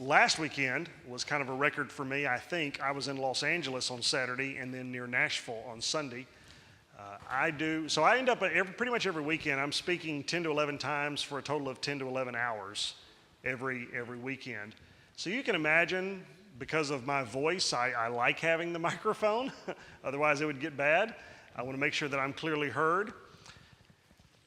last weekend was kind of a record for me. I think I was in Los Angeles on Saturday and then near Nashville on Sunday. So I end up pretty much every weekend, I'm speaking 10 to 11 times for a total of 10 to 11 hours every weekend. So you can imagine, because of my voice, I like having the microphone. Otherwise it would get bad. I want to make sure that I'm clearly heard.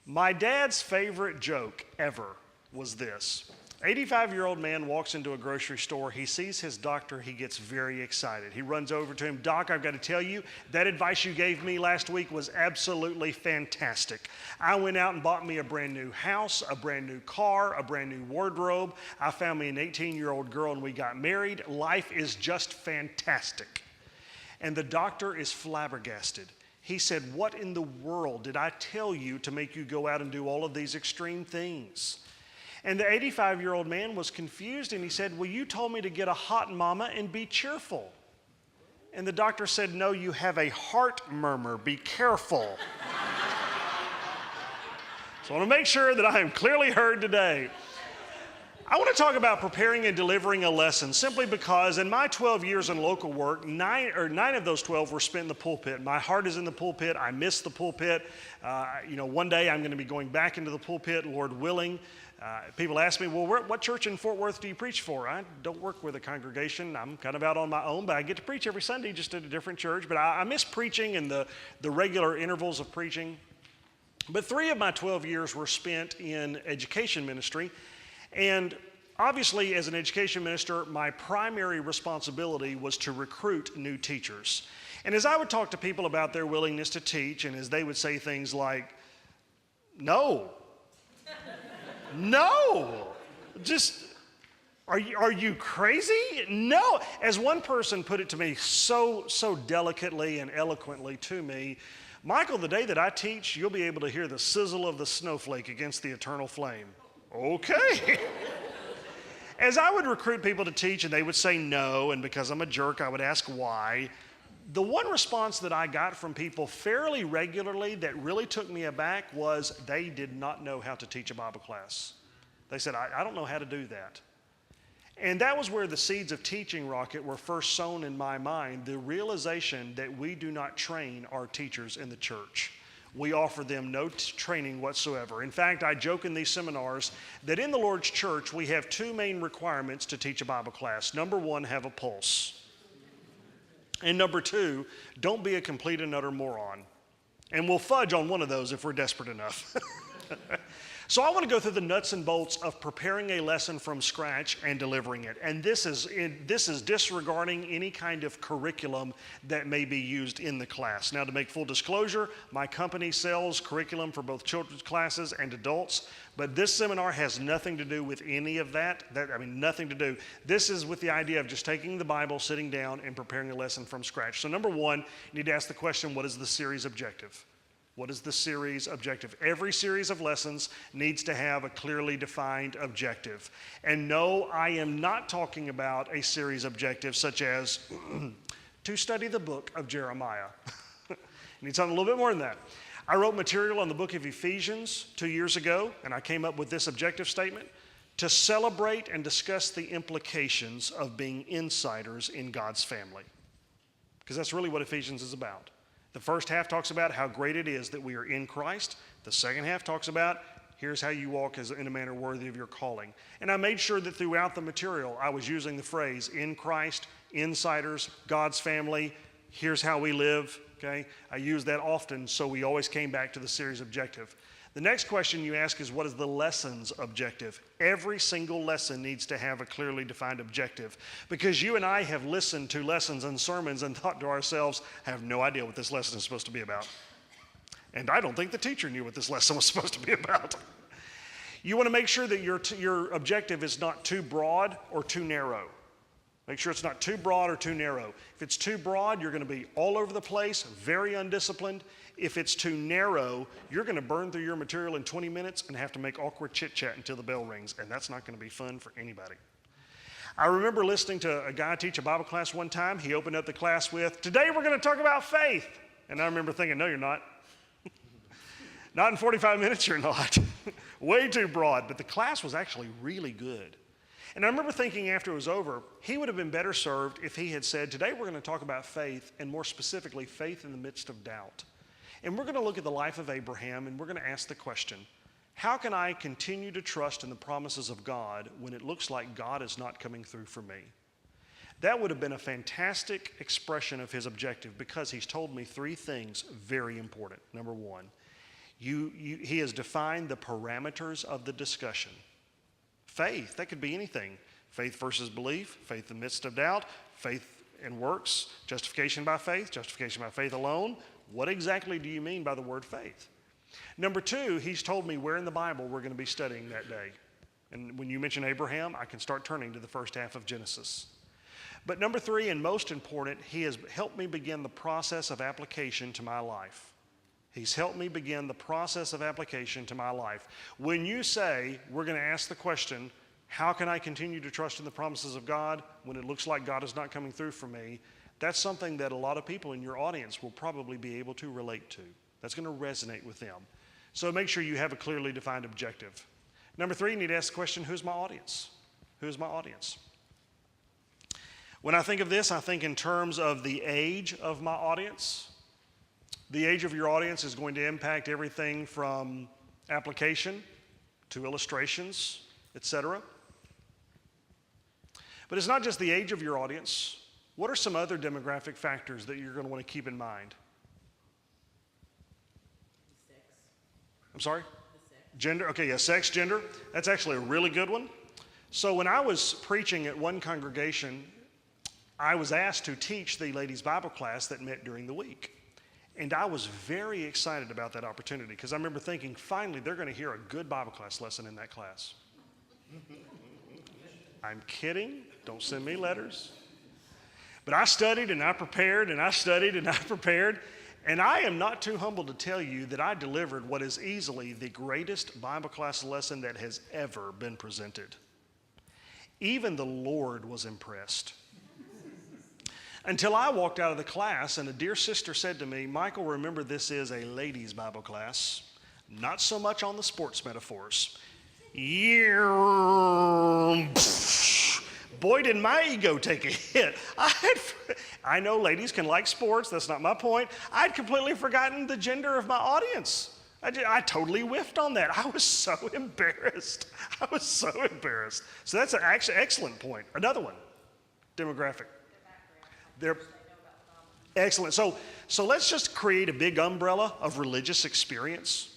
My dad's favorite joke ever was this. 85-year-old man walks into a grocery store. He sees his doctor. He gets very excited. He runs over to him. Doc, I've got to tell you, that advice you gave me last week was absolutely fantastic. I went out and bought me a brand new house, a brand new car, a brand new wardrobe. I found me an 18-year-old girl and we got married. Life is just fantastic. And the doctor is flabbergasted. He said, what in the world did I tell you to make you go out and do all of these extreme things? And the 85-year-old man was confused and he said, well, you told me to get a hot mama and be cheerful. And the doctor said, no, you have a heart murmur, be careful. So I want to make sure that I am clearly heard today. I want to talk about preparing and delivering a lesson simply because in my 12 years in local work, nine of those 12 were spent in the pulpit. My heart is in the pulpit. I miss the pulpit. One day I'm going to be going back into the pulpit, Lord willing. People ask me, well, what church in Fort Worth do you preach for? I don't work with a congregation. I'm kind of out on my own, but I get to preach every Sunday just at a different church. But I miss preaching and the regular intervals of preaching. But 3 of my 12 years were spent in education ministry. And obviously, as an education minister, my primary responsibility was to recruit new teachers. And as I would talk to people about their willingness to teach, and as they would say things like, no, no, just, are you crazy? No. As one person put it to me so delicately and eloquently to me, Michael, the day that I teach, you'll be able to hear the sizzle of the snowflake against the eternal flame. Okay. As I would recruit people to teach and they would say no, and because I'm a jerk, I would ask why, the one response that I got from people fairly regularly that really took me aback was they did not know how to teach a Bible class. They said, I don't know how to do that. And that was where the seeds of teaching, Rocket, were first sown in my mind, the realization that we do not train our teachers in the church. We offer them no training whatsoever. In fact, I joke in these seminars that in the Lord's church, we have 2 main requirements to teach a Bible class. Number 1, have a pulse. And number 2, don't be a complete and utter moron. And we'll fudge on one of those if we're desperate enough. So I want to go through the nuts and bolts of preparing a lesson from scratch and delivering it. And this is disregarding any kind of curriculum that may be used in the class. Now, to make full disclosure, my company sells curriculum for both children's classes and adults, but this seminar has nothing to do with any of that. Nothing to do. This is with the idea of just taking the Bible, sitting down, and preparing a lesson from scratch. So number 1, you need to ask the question, what is the series objective? What is the series objective? Every series of lessons needs to have a clearly defined objective. And no, I am not talking about a series objective such as to study the book of Jeremiah. You need something a little bit more than that. I wrote material on the book of Ephesians 2 years ago, and I came up with this objective statement: to celebrate and discuss the implications of being insiders in God's family. Because that's really what Ephesians is about. The first half talks about how great it is that we are in Christ. The second half talks about here's how you walk in a manner worthy of your calling. And I made sure that throughout the material I was using the phrase in Christ, insiders, God's family, here's how we live. Okay? I use that often, so we always came back to the series objective. The next question you ask is, what is the lesson's objective? Every single lesson needs to have a clearly defined objective, because you and I have listened to lessons and sermons and thought to ourselves, I have no idea what this lesson is supposed to be about. And I don't think the teacher knew what this lesson was supposed to be about. You want to make sure that your objective is not too broad or too narrow. Make sure it's not too broad or too narrow. If it's too broad, you're going to be all over the place, very undisciplined. If it's too narrow, you're going to burn through your material in 20 minutes and have to make awkward chit-chat until the bell rings, and that's not going to be fun for anybody. I remember listening to a guy teach a Bible class one time. He opened up the class with, today we're going to talk about faith. And I remember thinking, no, you're not. Not in 45 minutes, you're not. Way too broad. But the class was actually really good. And I remember thinking after it was over, he would have been better served if he had said, today we're going to talk about faith, and more specifically, faith in the midst of doubt. And we're going to look at the life of Abraham, and we're going to ask the question, how can I continue to trust in the promises of God when it looks like God is not coming through for me? That would have been a fantastic expression of his objective, because he's told me three things very important. Number one, he has defined the parameters of the discussion. Faith, that could be anything. Faith versus belief, faith in the midst of doubt, faith and works, justification by faith alone. What exactly do you mean by the word faith? Number two, he's told me where in the Bible we're going to be studying that day. And when you mention Abraham, I can start turning to the first half of Genesis. But number three, and most important, he has helped me begin the process of application to my life. He's helped me begin the process of application to my life. When you say, we're going to ask the question, how can I continue to trust in the promises of God when it looks like God is not coming through for me? That's something that a lot of people in your audience will probably be able to relate to. That's going to resonate with them. So make sure you have a clearly defined objective. Number three, you need to ask the question, who's my audience? Who's my audience? When I think of this, I think in terms of the age of my audience. The age of your audience is going to impact everything from application to illustrations, etc. But it's not just the age of your audience. What are some other demographic factors that you're going to want to keep in mind? Sex. I'm sorry? Sex. Gender. Okay, yeah, sex, gender. That's actually a really good one. So when I was preaching at one congregation, I was asked to teach the ladies' Bible class that met during the week. And I was very excited about that opportunity, because I remember thinking, finally, they're going to hear a good Bible class lesson in that class. I'm kidding. Don't send me letters. But I studied and I prepared and I studied and I prepared. And I am not too humble to tell you that I delivered what is easily the greatest Bible class lesson that has ever been presented. Even the Lord was impressed. Until I walked out of the class and a dear sister said to me, Michael, remember this is a ladies' Bible class, not so much on the sports metaphors. Boy, did my ego take a hit. I know ladies can like sports, that's not my point. I'd completely forgotten the gender of my audience. I totally whiffed on that. I was so embarrassed. So that's an actually excellent point. Another one, demographic. They're excellent. So let's just create a big umbrella of religious experience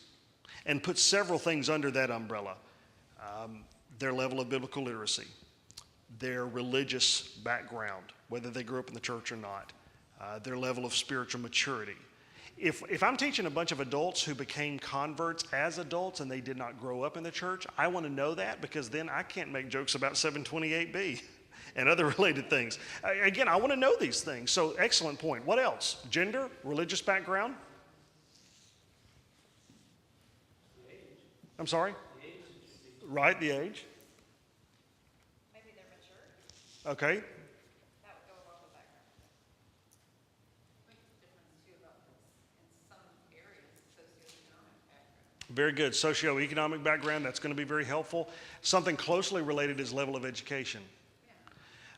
and put several things under that umbrella. Their level of biblical literacy, their religious background, whether they grew up in the church or not, their level of spiritual maturity. If I'm teaching a bunch of adults who became converts as adults and they did not grow up in the church, I want to know that, because then I can't make jokes about 728B. And other related things. Again, I want to know these things. So excellent point. What else? Gender, religious background? The age. I'm sorry? The age. Right, the age. Maybe they're mature. Okay. That would go along with background. I think the difference too about this, in some areas, socioeconomic background. Very good. Socioeconomic background, that's going to be very helpful. Something closely related is level of education.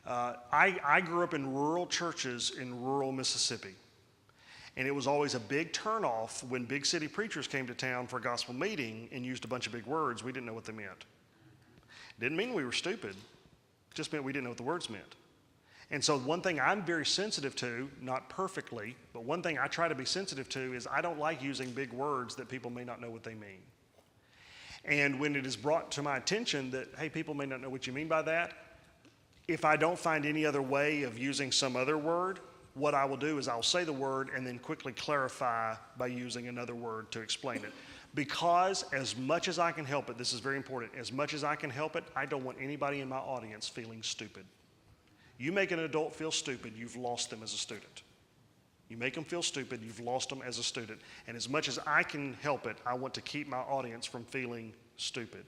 I grew up in rural churches in rural Mississippi. And it was always a big turnoff when big city preachers came to town for a gospel meeting and used a bunch of big words. We didn't know what they meant. Didn't mean we were stupid. It just meant we didn't know what the words meant. And so one thing I'm very sensitive to, not perfectly, but one thing I try to be sensitive to is I don't like using big words that people may not know what they mean. And when it is brought to my attention that, hey, people may not know what you mean by that, if I don't find any other way of using some other word, what I will do is I'll say the word and then quickly clarify by using another word to explain it. Because as much as I can help it, this is very important, as much as I can help it, I don't want anybody in my audience feeling stupid. You make an adult feel stupid, you've lost them as a student. You make them feel stupid, you've lost them as a student. And as much as I can help it, I want to keep my audience from feeling stupid.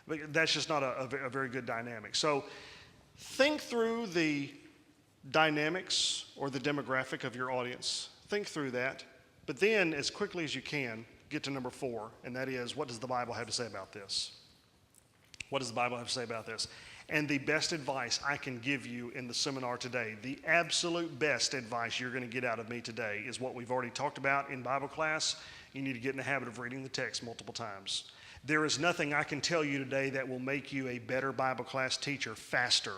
But that's just not a very good dynamic. So think through the dynamics or the demographic of your audience. Think through that. But then, as quickly as you can, get to number 4, and that is, what does the Bible have to say about this? What does the Bible have to say about this? and the best advice I can give you in the seminar today, the absolute best advice you're going to get out of me today is what we've already talked about in Bible class. You need to get in the habit of reading the text multiple times. There is nothing I can tell you today that will make you a better Bible class teacher faster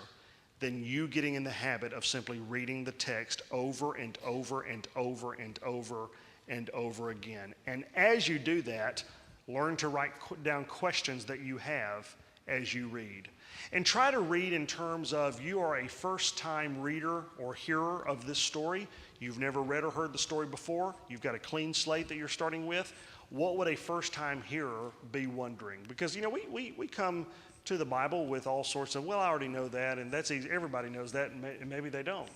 than you getting in the habit of simply reading the text over and over and over and over and over again. And as you do that, learn to write down questions that you have as you read. And try to read in terms of you are a first-time reader or hearer of this story. You've never read or heard the story before. You've got a clean slate that you're starting with. What would a first-time hearer be wondering? Because, we come to the Bible with all sorts of, well, I already know that, and that's easy. Everybody knows that, and maybe they don't.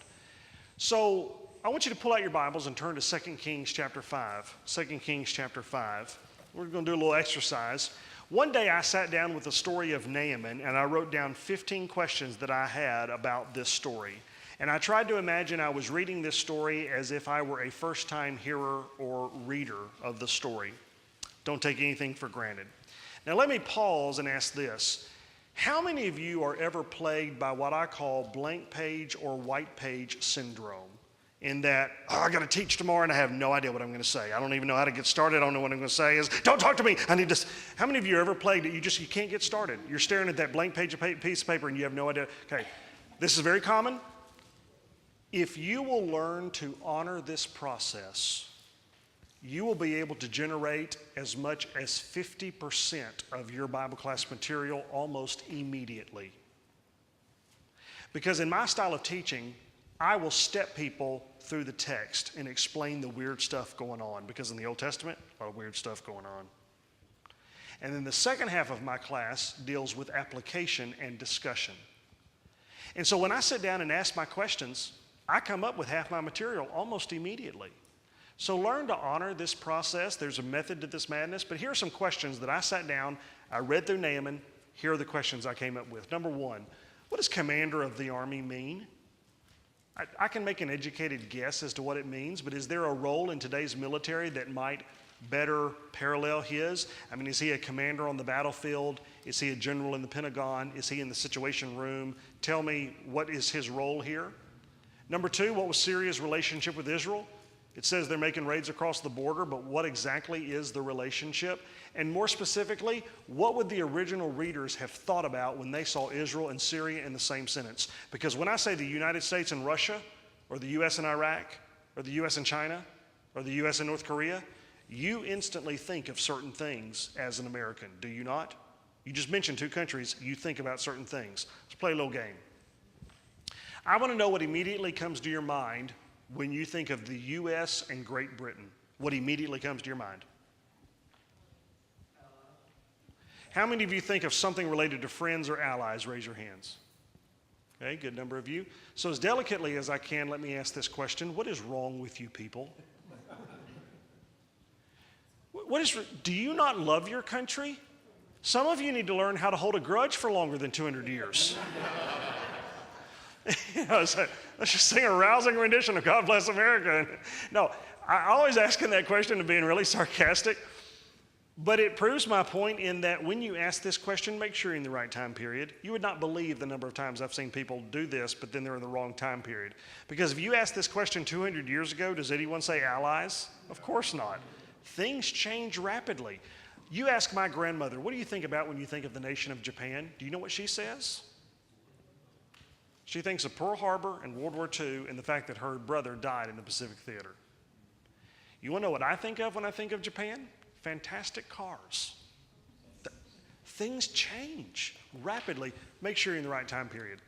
So I want you to pull out your Bibles and turn to 2 Kings chapter 5. 2 Kings chapter 5. We're going to do a little exercise. One day I sat down with the story of Naaman, and I wrote down 15 questions that I had about this story. And I tried to imagine I was reading this story as if I were a first-time hearer or reader of the story. Don't take anything for granted. Now let me pause and ask this. How many of you are ever plagued by what I call blank page or white page syndrome? In that, I got to teach tomorrow and I have no idea what I'm going to say. I don't even know how to get started. I don't know what I'm going to say is, don't talk to me. I need to. How many of you are ever plagued that you can't get started? You're staring at that blank piece of paper and you have no idea. Okay, this is very common. If you will learn to honor this process, you will be able to generate as much as 50% of your Bible class material almost immediately. Because in my style of teaching, I will step people through the text and explain the weird stuff going on, because in the Old Testament, a lot of weird stuff going on. And then the second half of my class deals with application and discussion. And so when I sit down and ask my questions, I come up with half my material almost immediately. So learn to honor this process. There's a method to this madness, but here are some questions that I sat down, I read through Naaman. Here are the questions I came up with. Number one, what does commander of the army mean? I can make an educated guess as to what it means, but is there a role in today's military that might better parallel his? I mean, is he a commander on the battlefield? Is he a general in the Pentagon? Is he in the Situation Room? Tell me, what is his role here? Number two, what was Syria's relationship with Israel? It says they're making raids across the border, but what exactly is the relationship? And more specifically, what would the original readers have thought about when they saw Israel and Syria in the same sentence? Because when I say the United States and Russia, or the U.S. and Iraq, or the U.S. and China, or the U.S. and North Korea, you instantly think of certain things as an American, do you not? You just mentioned two countries, you think about certain things. Let's play a little game. I want to know what immediately comes to your mind when you think of the U.S. and Great Britain. What immediately comes to your mind? How many of you think of something related to friends or allies? Raise your hands. Okay, good number of you. So as delicately as I can, let me ask this question. What is wrong with you people? Do you not love your country? Some of you need to learn how to hold a grudge for longer than 200 years. So let's just sing a rousing rendition of God Bless America. No, I always asking that question and being really sarcastic, but it proves my point in that when you ask this question, make sure you're in the right time period. You would not believe the number of times I've seen people do this, but then they're in the wrong time period. Because if you ask this question 200 years ago, does anyone say allies? Of course not. Things change rapidly. You ask my grandmother, what do you think about when you think of the nation of Japan? Do you know what she says? She thinks of Pearl Harbor and World War II and the fact that her brother died in the Pacific Theater. You want to know what I think of when I think of Japan? Fantastic cars. Things change rapidly. Make sure you're in the right time period.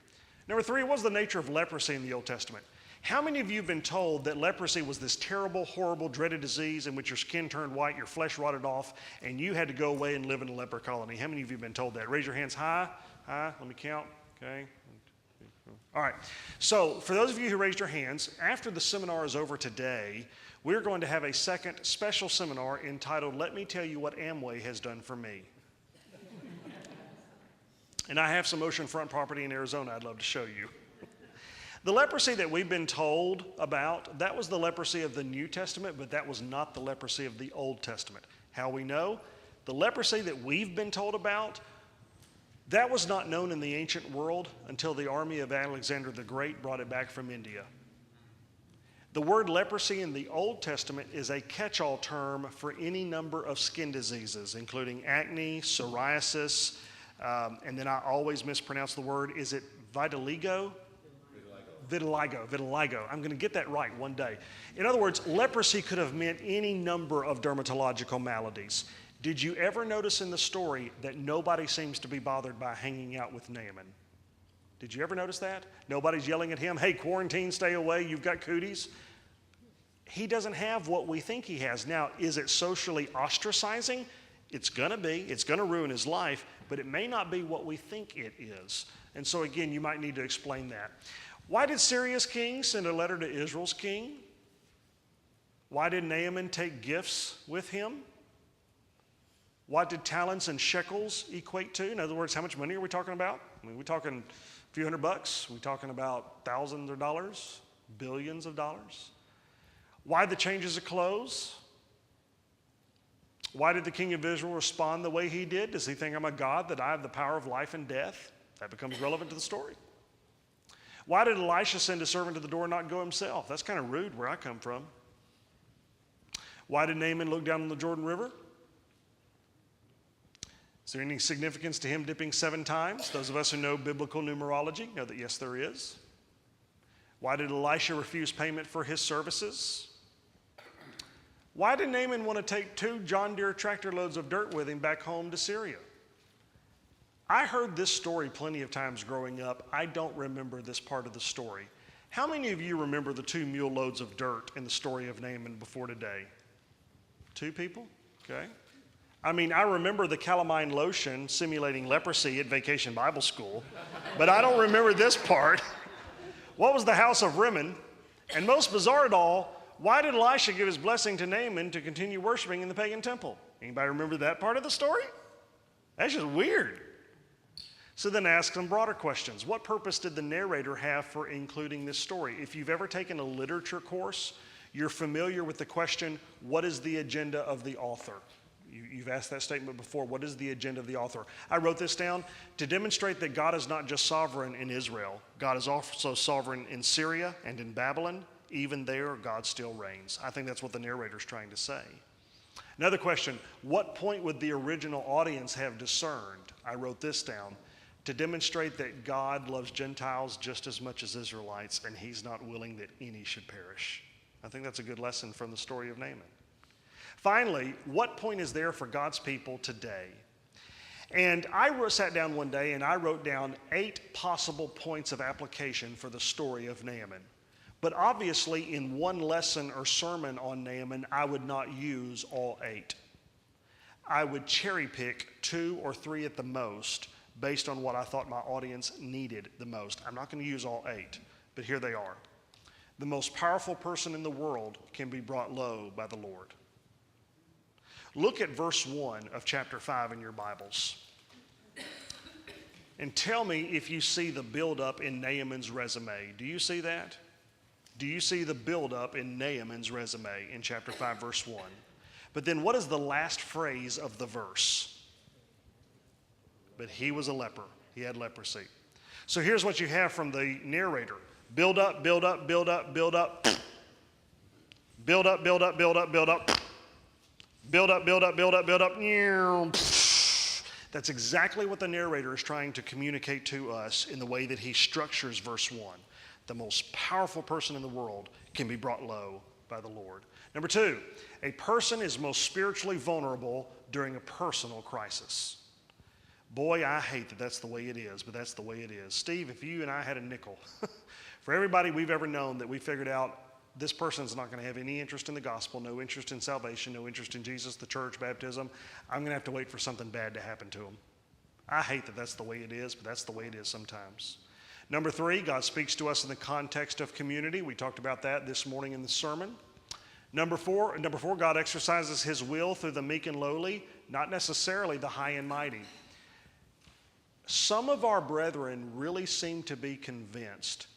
Number three, what was the nature of leprosy in the Old Testament? How many of you have been told that leprosy was this terrible, horrible, dreaded disease in which your skin turned white, your flesh rotted off, and you had to go away and live in a leper colony? How many of you have been told that? Raise your hands high. High. Let me count. Okay. All right, so for those of you who raised your hands, after the seminar is over today, we're going to have a second special seminar entitled, Let Me Tell You What Amway Has Done for Me. And I have some oceanfront property in Arizona I'd love to show you. The leprosy that we've been told about, that was the leprosy of the New Testament, but that was not the leprosy of the Old Testament. How we know? The leprosy that we've been told about, That was not known in the ancient world until the army of Alexander the Great brought it back from India. The word leprosy in the Old Testament is a catch-all term for any number of skin diseases, including acne, psoriasis, and then I always mispronounce the word. Is it vitiligo? Vitiligo. I'm going to get that right one day. In other words, leprosy could have meant any number of dermatological maladies. Did you ever notice in the story that nobody seems to be bothered by hanging out with Naaman? Did you ever notice that? Nobody's yelling at him, hey, quarantine, stay away, you've got cooties. He doesn't have what we think he has. Now, is it socially ostracizing? It's going to be. It's going to ruin his life, but it may not be what we think it is. And so, again, you might need to explain that. Why did Syria's king send a letter to Israel's king? Why did Naaman take gifts with him? What did talents and shekels equate to? In other words, how much money are we talking about? I mean, we're talking a few $100. We're talking about thousands of dollars, billions of dollars. Why the changes of clothes? Why did the king of Israel respond the way he did? Does he think I'm a God that I have the power of life and death? That becomes relevant to the story. Why did Elisha send a servant to the door and not go himself? That's kind of rude where I come from. Why did Naaman look down on the Jordan River? Is there any significance to him dipping 7 times? Those of us who know biblical numerology know that yes, there is. Why did Elisha refuse payment for his services? Why did Naaman want to take 2 John Deere tractor loads of dirt with him back home to Syria? I heard this story plenty of times growing up. I don't remember this part of the story. How many of you remember the 2 mule loads of dirt in the story of Naaman before today? 2 people? Okay. I mean, I remember the calamine lotion simulating leprosy at Vacation Bible School, but I don't remember this part. What was the house of Rimmon? And most bizarre of all, why did Elisha give his blessing to Naaman to continue worshiping in the pagan temple? Anybody remember that part of the story? That's just weird. So then ask some broader questions. What purpose did the narrator have for including this story? If you've ever taken a literature course, you're familiar with the question, what is the agenda of the author? You've asked that statement before. What is the agenda of the author? I wrote this down to demonstrate that God is not just sovereign in Israel. God is also sovereign in Syria and in Babylon. Even there, God still reigns. I think that's what the narrator's trying to say. Another question, what point would the original audience have discerned? I wrote this down to demonstrate that God loves Gentiles just as much as Israelites, and he's not willing that any should perish. I think that's a good lesson from the story of Naaman. Finally, what point is there for God's people today? And I sat down one day and I wrote down 8 possible points of application for the story of Naaman. But obviously, in one lesson or sermon on Naaman, I would not use all 8. I would cherry pick 2 or 3 at the most based on what I thought my audience needed the most. I'm not going to use all 8, but here they are. The most powerful person in the world can be brought low by the Lord. Look at verse 1 of chapter 5 in your Bibles. And tell me if you see the buildup in Naaman's resume. Do you see that? Do you see the buildup in Naaman's resume in chapter 5, verse 1? But then what is the last phrase of the verse? But he was a leper. He had leprosy. So here's what you have from the narrator. Build up, build up, build up, build up. Build up, build up, build up, build up. Build up, build up, build up, build up. That's exactly what the narrator is trying to communicate to us in the way that he structures verse 1. The most powerful person in the world can be brought low by the Lord. Number 2, a person is most spiritually vulnerable during a personal crisis. Boy, I hate that that's the way it is, but that's the way it is. Steve, if you and I had a nickel, for everybody we've ever known that we figured out this person's not going to have any interest in the gospel, no interest in salvation, no interest in Jesus, the church, baptism, I'm going to have to wait for something bad to happen to them. I hate that that's the way it is, but that's the way it is sometimes. Number 3, God speaks to us in the context of community. We talked about that this morning in the sermon. Number 4, God exercises his will through the meek and lowly, not necessarily the high and mighty. Some of our brethren really seem to be convinced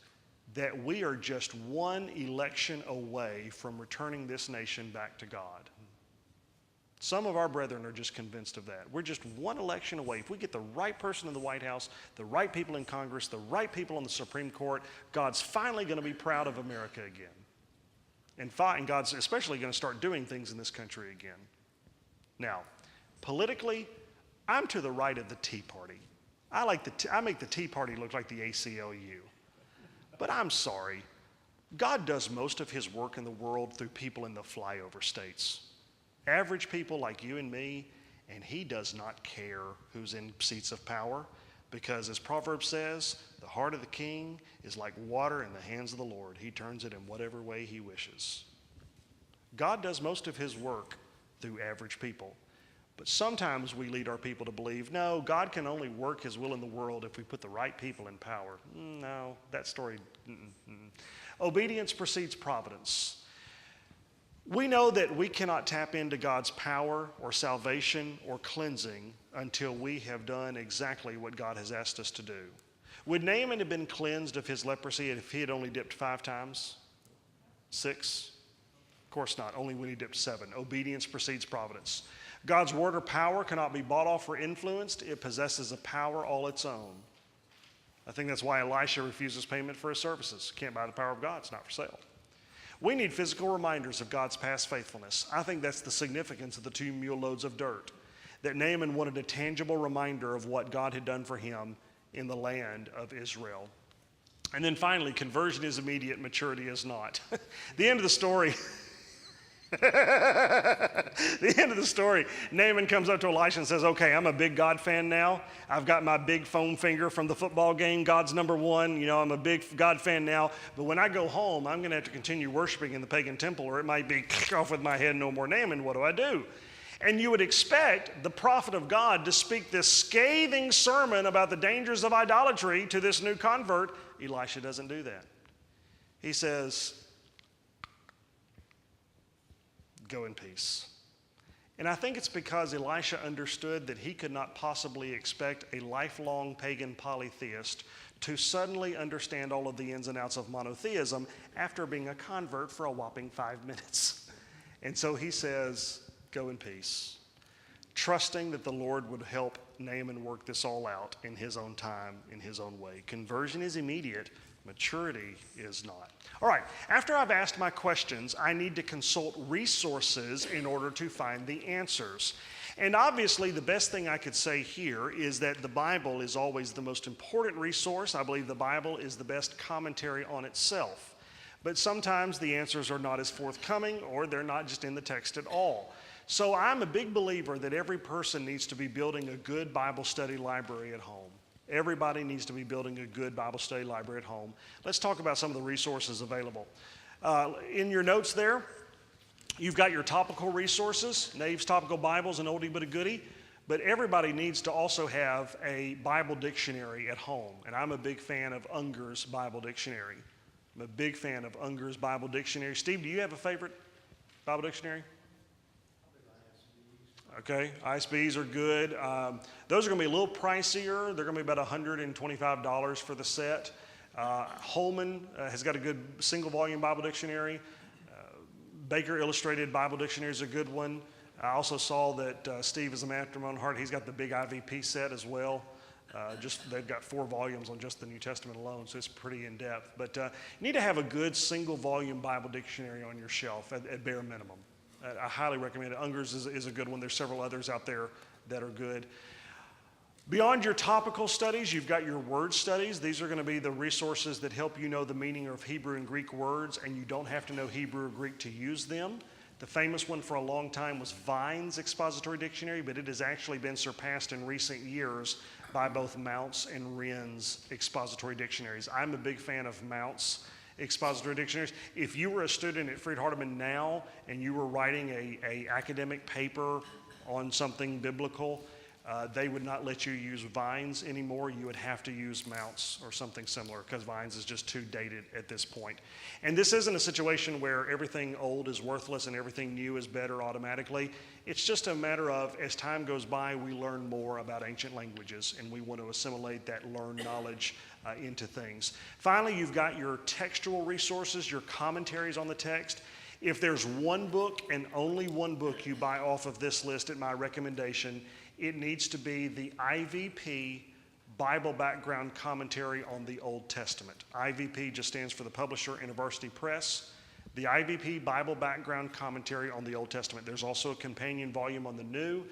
that we are just one election away from returning this nation back to God. Some of our brethren are just convinced of that. We're just one election away. If we get the right person in the White House, the right people in Congress, the right people on the Supreme Court, God's finally going to be proud of America again. And God's especially going to start doing things in this country again. Now, politically, I'm to the right of the Tea Party. I make the Tea Party look like the ACLU. But I'm sorry. God does most of his work in the world through people in the flyover states. Average people like you and me, and he does not care who's in seats of power, because as Proverbs says, the heart of the king is like water in the hands of the Lord. He turns it in whatever way he wishes. God does most of his work through average people. But sometimes we lead our people to believe, no, God can only work his will in the world if we put the right people in power. No, that story. Obedience precedes providence. We know that we cannot tap into God's power or salvation or cleansing until we have done exactly what God has asked us to do. Would Naaman have been cleansed of his leprosy if he had only dipped 5 times? 6? Of course not, only when he dipped 7. Obedience precedes providence. God's word or power cannot be bought off or influenced. It possesses a power all its own. I think that's why Elisha refuses payment for his services. Can't buy the power of God, it's not for sale. We need physical reminders of God's past faithfulness. I think that's the significance of the 2 mule loads of dirt, that Naaman wanted a tangible reminder of what God had done for him in the land of Israel. And then finally, conversion is immediate, maturity is not. The end of the story, Naaman comes up to Elisha and says, okay, I'm a big God fan now. I've got my big foam finger from the football game. God's number one. You know, I'm a big God fan now. But when I go home, I'm going to have to continue worshiping in the pagan temple, or it might be off with my head, no more Naaman. What do I do? And you would expect the prophet of God to speak this scathing sermon about the dangers of idolatry to this new convert. Elisha doesn't do that. He says, go in peace. And I think it's because Elisha understood that he could not possibly expect a lifelong pagan polytheist to suddenly understand all of the ins and outs of monotheism after being a convert for a whopping 5 minutes. And so he says, go in peace, trusting that the Lord would help Naaman work this all out in his own time, in his own way. Conversion is immediate. Maturity is not. All right, after I've asked my questions, I need to consult resources in order to find the answers. And obviously, the best thing I could say here is that the Bible is always the most important resource. I believe the Bible is the best commentary on itself. But sometimes the answers are not as forthcoming, or they're not just in the text at all. So I'm a big believer that every person needs to be building a good Bible study library at home. Everybody needs to be building a good Bible study library at home. Let's talk about some of the resources available. In your notes there, you've got your topical resources, Nave's Topical Bibles, an oldie but a goodie. But everybody needs to also have a Bible dictionary at home. And I'm a big fan of Unger's Bible Dictionary. I'm a big fan of Unger's Bible Dictionary. Steve, do you have a favorite Bible dictionary? Okay, ISBs are good. Those are going to be a little pricier. They're going to be about $125 for the set. Holman has got a good single volume Bible dictionary. Baker Illustrated Bible Dictionary is a good one. I also saw that Steve is a man after my own heart. He's got the big IVP set as well. They've got 4 volumes on just the New Testament alone, so it's pretty in depth. But you need to have a good single volume Bible dictionary on your shelf at bare minimum. I highly recommend it. Unger's is a good one. There's several others out there that are good. Beyond your topical studies, you've got your word studies. These are going to be the resources that help you know the meaning of Hebrew and Greek words, and you don't have to know Hebrew or Greek to use them. The famous one for a long time was Vine's Expository Dictionary, but it has actually been surpassed in recent years by both Mounce and Wren's Expository Dictionaries. I'm a big fan of Mounce Expository Dictionaries. If you were a student at Freed-Hardeman now and you were writing a academic paper on something biblical, they would not let you use Vines anymore. You would have to use Mounce or something similar, because Vines is just too dated at this point. And this isn't a situation where everything old is worthless and everything new is better automatically. It's just a matter of, as time goes by, we learn more about ancient languages, and we want to assimilate that learned knowledge into things. Finally, you've got your textual resources, your commentaries on the text. If there's one book and only one book you buy off of this list at my recommendation, it needs to be the IVP Bible Background Commentary on the Old Testament. IVP just stands for the publisher, InterVarsity Press. The IVP Bible Background Commentary on the Old Testament. There's also a companion volume on the New.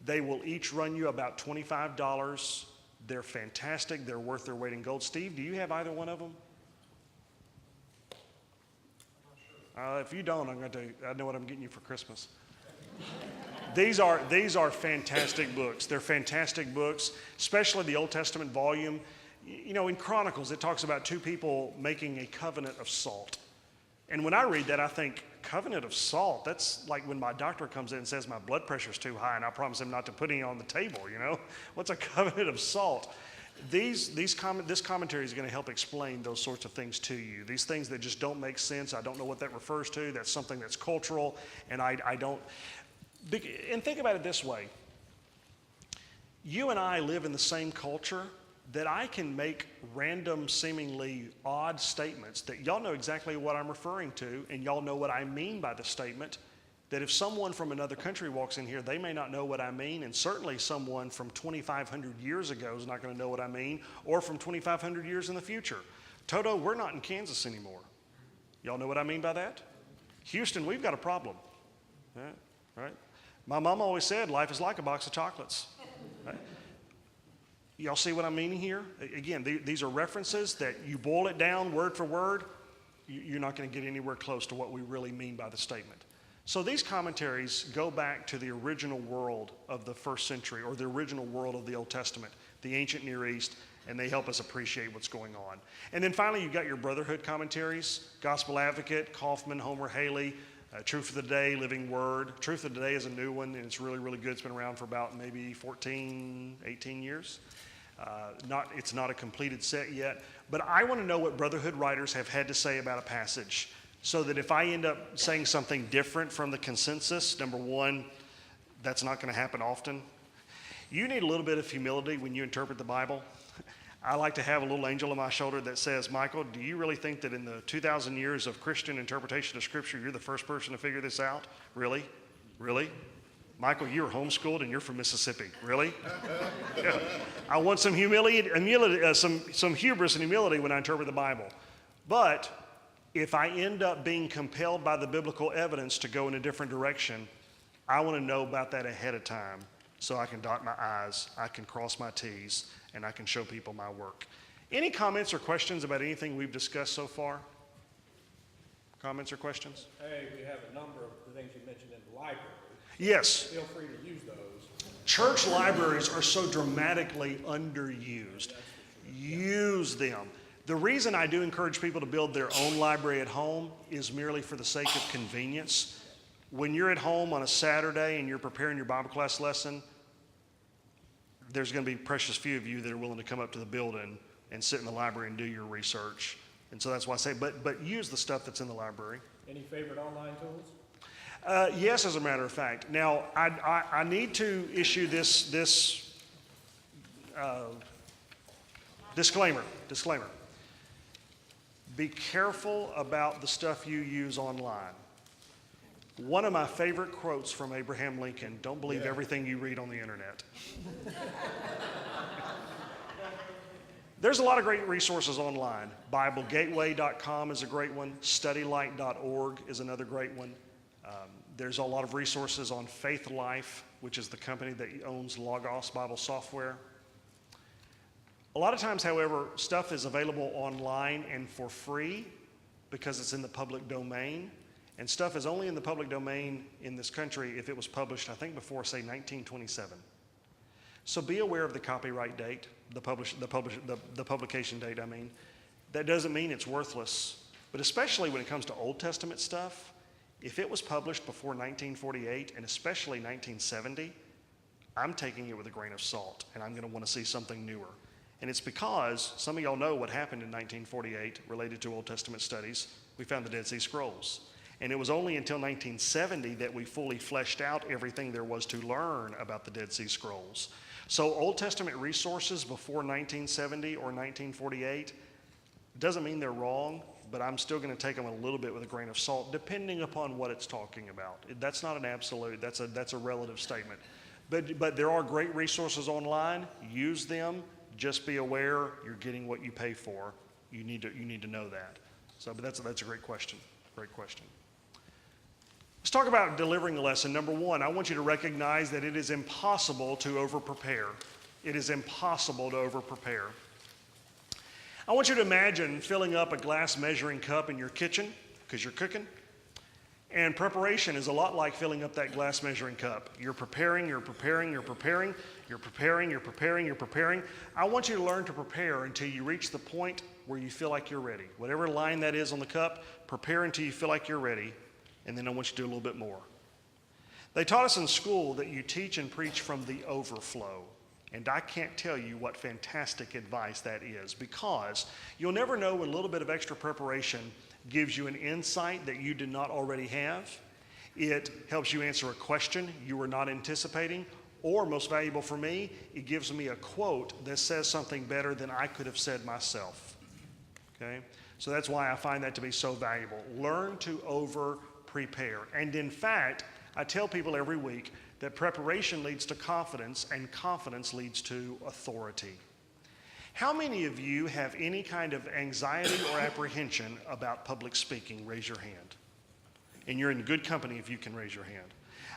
They will each run you about $25. They're fantastic. They're worth their weight in gold. Steve, do you have either one of them? If you don't, I know what I'm getting you for Christmas. These are fantastic books. They're fantastic books, especially the Old Testament volume. You know, in Chronicles, it talks about two people making a covenant of salt. And when I read that, I think, covenant of salt? That's like when my doctor comes in and says my blood pressure's too high and I promise him not to put any on the table, you know? What's a covenant of salt? This commentary is going to help explain those sorts of things to you. These things that just don't make sense. I don't know what that refers to. That's something that's cultural, and I don't. And think about it this way. You and I live in the same culture that I can make random, seemingly odd statements that y'all know exactly what I'm referring to, and y'all know what I mean by the statement, that if someone from another country walks in here, they may not know what I mean, and certainly someone from 2,500 years ago is not going to know what I mean, or from 2,500 years in the future. Toto, we're not in Kansas anymore. Y'all know what I mean by that? Houston, we've got a problem. Right? My mom always said, life is like a box of chocolates. Right? Y'all see what I'm meaning here? Again, these are references that you boil it down word for word, you're not going to get anywhere close to what we really mean by the statement. So these commentaries go back to the original world of the first century, or the original world of the Old Testament, the ancient Near East, and they help us appreciate what's going on. And then finally, you've got your Brotherhood commentaries, Gospel Advocate, Kaufman, Homer Haley, Truth of the Day, Living Word. Truth of the Day is a new one, and it's really, really good. It's been around for about maybe 14, 18 years. It's not a completed set yet, but I want to know what Brotherhood writers have had to say about a passage, so that if I end up saying something different from the consensus, number one, that's not going to happen often. You need a little bit of humility when you interpret the Bible. I like to have a little angel on my shoulder that says, Michael, do you really think that in the 2,000 years of Christian interpretation of Scripture, you're the first person to figure this out? Really? Really? Michael, you were homeschooled and you're from Mississippi. Really? Yeah. I want some humility, some hubris and humility when I interpret the Bible. But if I end up being compelled by the biblical evidence to go in a different direction, I want to know about that ahead of time so I can dot my I's, I can cross my T's, and I can show people my work. Any comments or questions about anything we've discussed so far? Comments or questions? Hey, we have a number of the things you mentioned in the library. Yes. Feel free to use those. Church libraries are so dramatically underused. Use them. The reason I do encourage people to build their own library at home is merely for the sake of convenience. When you're at home on a Saturday and you're preparing your Bible class lesson, there's going to be precious few of you that are willing to come up to the building and sit in the library and do your research. And so that's why I say, but use the stuff that's in the library. Any favorite online tools? Yes, as a matter of fact. Now, I need to issue this disclaimer. Be careful about the stuff you use online. One of my favorite quotes from Abraham Lincoln, don't believe everything you read on the internet. There's a lot of great resources online. BibleGateway.com is a great one. StudyLight.org is another great one. There's a lot of resources on Faith Life, which is the company that owns Logos Bible Software. A lot of times, however, stuff is available online and for free because it's in the public domain. And stuff is only in the public domain in this country if it was published, I think, before, say, 1927. So be aware of the copyright date, the publication date, I mean. That doesn't mean it's worthless, but especially when it comes to Old Testament stuff, if it was published before 1948, and especially 1970, I'm taking it with a grain of salt, and I'm going to want to see something newer. And it's because some of y'all know what happened in 1948 related to Old Testament studies. We found the Dead Sea Scrolls. And it was only until 1970 that we fully fleshed out everything there was to learn about the Dead Sea Scrolls. So Old Testament resources before 1970 or 1948 doesn't mean they're wrong, but I'm still going to take them a little bit with a grain of salt, depending upon what it's talking about. That's not an absolute, that's a relative statement. But there are great resources online. Use them. Just be aware you're getting what you pay for. You need to know that. So, but that's a great question. Great question. Let's talk about delivering a lesson. Number one, I want you to recognize that it is impossible to over-prepare. It is impossible to over-prepare. I want you to imagine filling up a glass measuring cup in your kitchen, because you're cooking. And preparation is a lot like filling up that glass measuring cup. You're preparing, you're preparing, you're preparing, you're preparing, you're preparing, you're preparing. I want you to learn to prepare until you reach the point where you feel like you're ready. Whatever line that is on the cup, prepare until you feel like you're ready. And then I want you to do a little bit more. They taught us in school that you teach and preach from the overflow. And I can't tell you what fantastic advice that is, because you'll never know when a little bit of extra preparation gives you an insight that you did not already have. It helps you answer a question you were not anticipating, or most valuable for me, it gives me a quote that says something better than I could have said myself. Okay? So that's why I find that to be so valuable. Learn to over-prepare. And in fact, I tell people every week that preparation leads to confidence, and confidence leads to authority. How many of you have any kind of anxiety or apprehension about public speaking? Raise your hand. And you're in good company if you can raise your hand.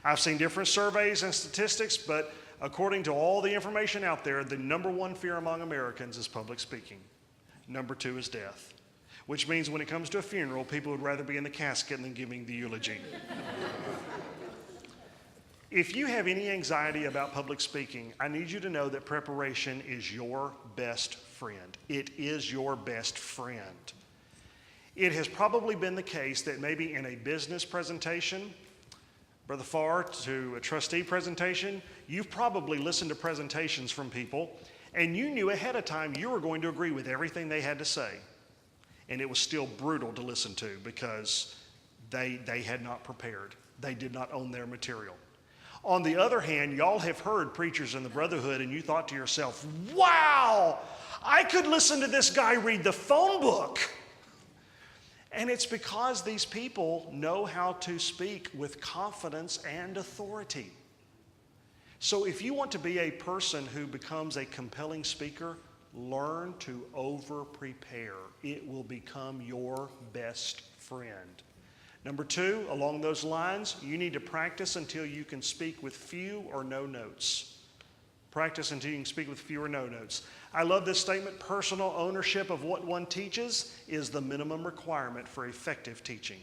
I've seen different surveys and statistics, but according to all the information out there, the number one fear among Americans is public speaking. Number two is death, which means when it comes to a funeral, people would rather be in the casket than giving the eulogy. If you have any anxiety about public speaking, I need you to know that preparation is your best friend. It is your best friend. It has probably been the case that maybe in a business presentation, Brother Farr, to a trustee presentation, you've probably listened to presentations from people, and you knew ahead of time you were going to agree with everything they had to say. And it was still brutal to listen to because they had not prepared. They did not own their material. On the other hand, y'all have heard preachers in the brotherhood and you thought to yourself, wow, I could listen to this guy read the phone book. And it's because these people know how to speak with confidence and authority. So if you want to be a person who becomes a compelling speaker, learn to over-prepare. It will become your best friend. Number two, along those lines, you need to practice until you can speak with few or no notes. Practice until you can speak with few or no notes. I love this statement: personal ownership of what one teaches is the minimum requirement for effective teaching.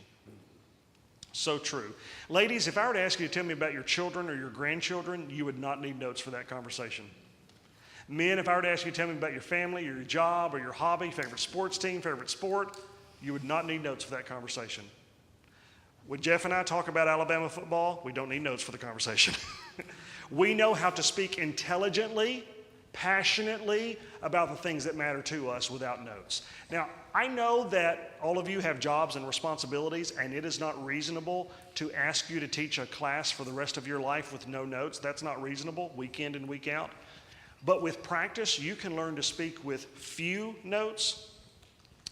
So true. Ladies, if I were to ask you to tell me about your children or your grandchildren, you would not need notes for that conversation. Men, if I were to ask you to tell me about your family or your job or your hobby, favorite sports team, favorite sport, you would not need notes for that conversation. When Jeff and I talk about Alabama football, we don't need notes for the conversation. We know how to speak intelligently, passionately about the things that matter to us without notes. Now, I know that all of you have jobs and responsibilities, and it is not reasonable to ask you to teach a class for the rest of your life with no notes. That's not reasonable, week in and week out. But with practice, you can learn to speak with few notes.